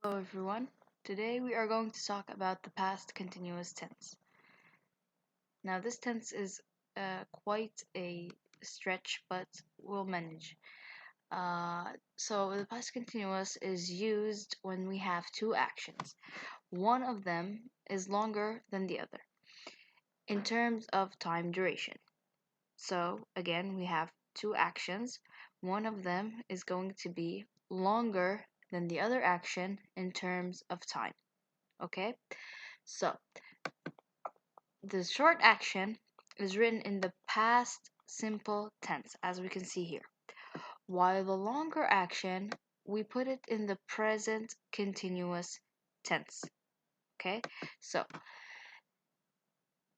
Hello everyone. Today we are going to talk about the past continuous tense. Now this tense is quite a stretch, but we'll manage. So the past continuous is used when we have two actions. One of them is longer than the other in terms of time duration. So again, we have two actions. One of them is going to be longer than the other action in terms of time. Okay? So the short action is written in the past simple tense, as we can see here, while the longer action, we put it in the present continuous tense. Okay, so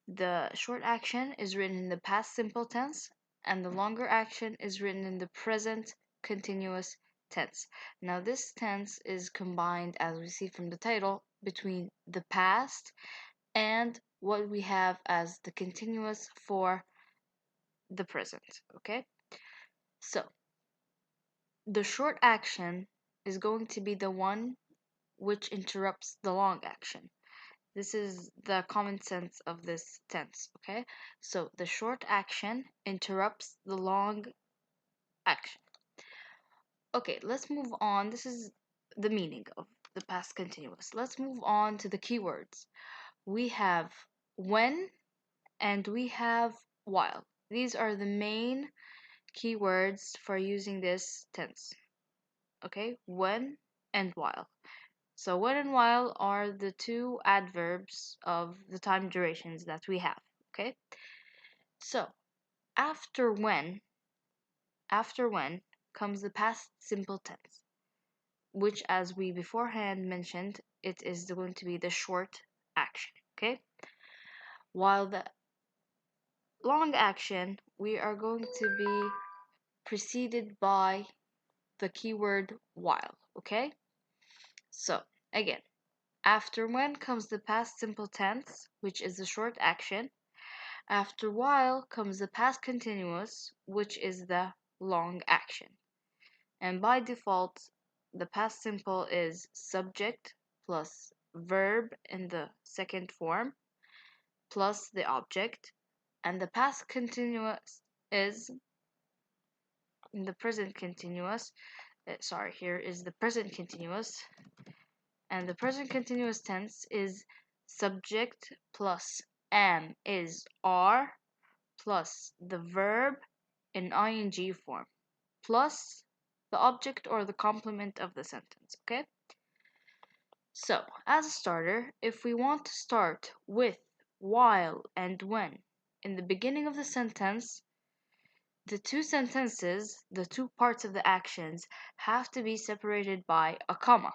the short action is written in the past simple tense, and the longer action is written in the present continuous tense. Now, this tense is combined, as we see from the title, between the past and what we have as the continuous for the present. Okay, so the short action is going to be the one which interrupts the long action. This is the common sense of this tense. Okay, so the short action interrupts the long action. Okay, let's move on. This is the meaning of the past continuous. Let's move on to the keywords. We have when and we have while. These are the main keywords for using this tense. Okay, when and while. So when and while are the two adverbs of the time durations that we have. Okay, so after when comes the past simple tense, which, as we beforehand mentioned, it is going to be the short action. Okay, while the long action, we are going to be preceded by the keyword while. Okay, so again, after when comes the past simple tense, which is the short action. After while comes the past continuous, which is the long action. And by default, the past simple is subject plus verb in the second form plus the object. And the past continuous is in the present continuous. Here is the present continuous. And the present continuous tense is subject plus am is are plus the verb in ing form plus the object or the complement of the sentence. Okay, so as a starter, if we want to start with while and when in the beginning of the sentence, the two sentences, the two parts of the actions, have to be separated by a comma.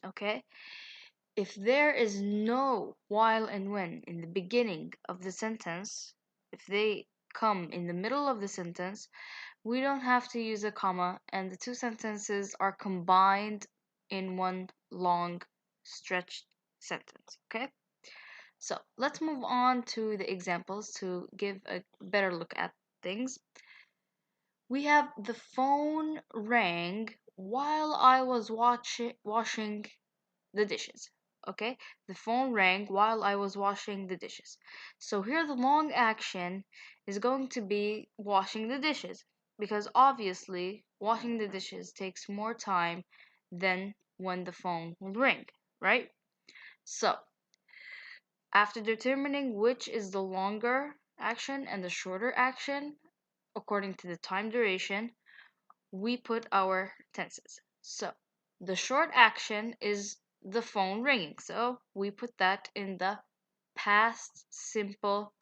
Okay, if there is no while and when in the beginning of the sentence, if they come in the middle of the sentence, we don't have to use a comma, and the two sentences are combined in one long stretched sentence. Okay, so let's move on to the examples to give a better look at things. We have the phone rang while I was washing the dishes. Okay, the phone rang while I was washing the dishes. So here the long action is going to be washing the dishes because obviously washing the dishes takes more time than when the phone will ring, right? So after determining which is the longer action and the shorter action according to the time duration, we put our tenses. So the short action is the phone ringing. So we put that in the past simple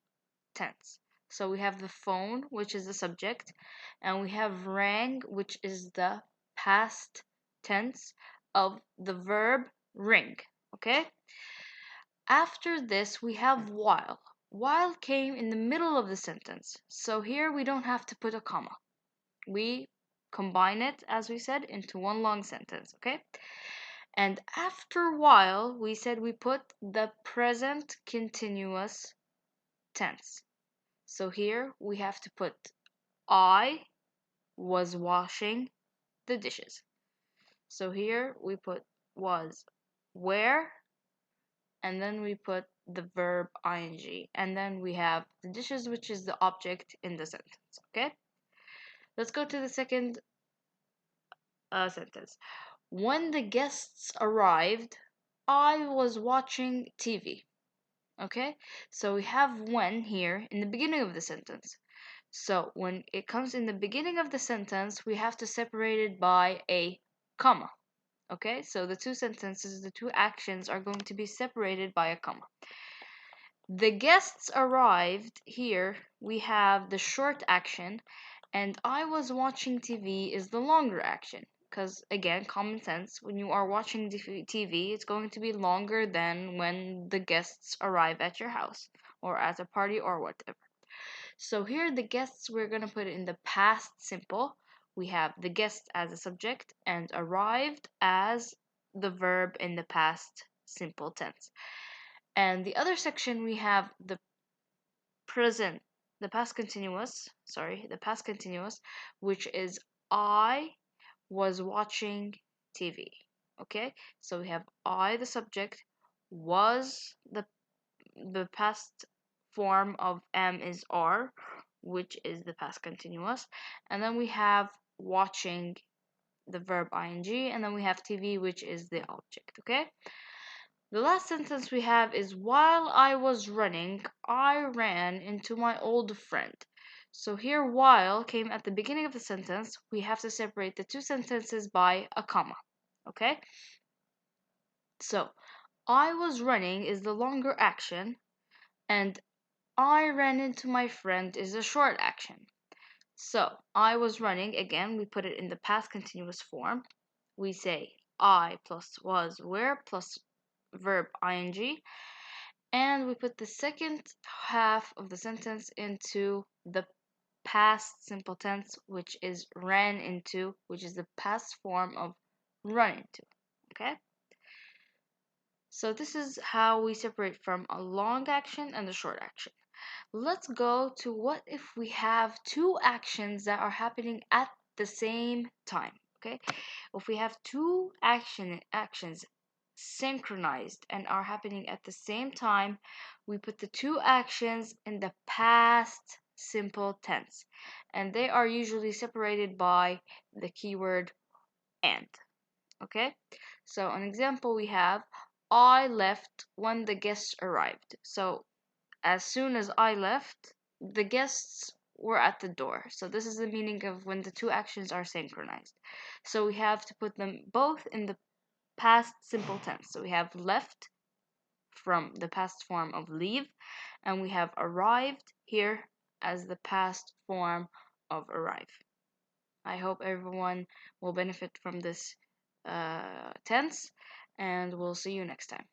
tense. So we have the phone, which is the subject, and we have rang, which is the past tense of the verb ring. Okay? After this, we have while. While came in the middle of the sentence. So here we don't have to put a comma. We combine it, as we said, into one long sentence, okay? And after while, we said we put the present continuous tense. So here we have to put I was washing the dishes. So here we put was where, and then we put the verb ing, and then we have the dishes, which is the object in the sentence. Okay, let's go to the second sentence. When the guests arrived, I was watching TV. Okay, so we have when here in the beginning of the sentence. So when it comes in the beginning of the sentence, we have to separate it by a comma. Okay, so the two sentences, the two actions are going to be separated by a comma. The guests arrived here, we have the short action, and I was watching TV is the longer action. Because again, common sense, when you are watching TV, it's going to be longer than when the guests arrive at your house or at a party or whatever. So here, the guests, we're going to put it in the past simple. We have the guest as a subject and arrived as the verb in the past simple tense. And the other section, we have the present, the past continuous, which is I was watching TV. Okay, so we have I, the subject, was the past form of am is are, which is the past continuous, and then we have watching, the verb ing, and then we have TV, which is the object. Okay, the last sentence we have is while I was running, I ran into my old friend. So here, while came at the beginning of the sentence, we have to separate the two sentences by a comma. Okay, so I was running is the longer action, and I ran into my friend is a short action. So I was running, again, we put it in the past continuous form. We say I plus was were plus verb ing, and we put the second half of the sentence into the past simple tense, which is ran into, which is the past form of run into. Okay? So this is how we separate from a long action and a short action. Let's go to what if we have two actions that are happening at the same time. Okay, if we have two actions synchronized and are happening at the same time, we put the two actions in the past simple tense, and they are usually separated by the keyword and. Okay, so an example we have, I left when the guests arrived. So as soon as I left, the guests were at the door. So this is the meaning of when the two actions are synchronized. So we have to put them both in the past simple tense. So we have left from the past form of leave, and we have arrived here as the past form of arrive. I hope everyone will benefit from this tense, and we'll see you next time.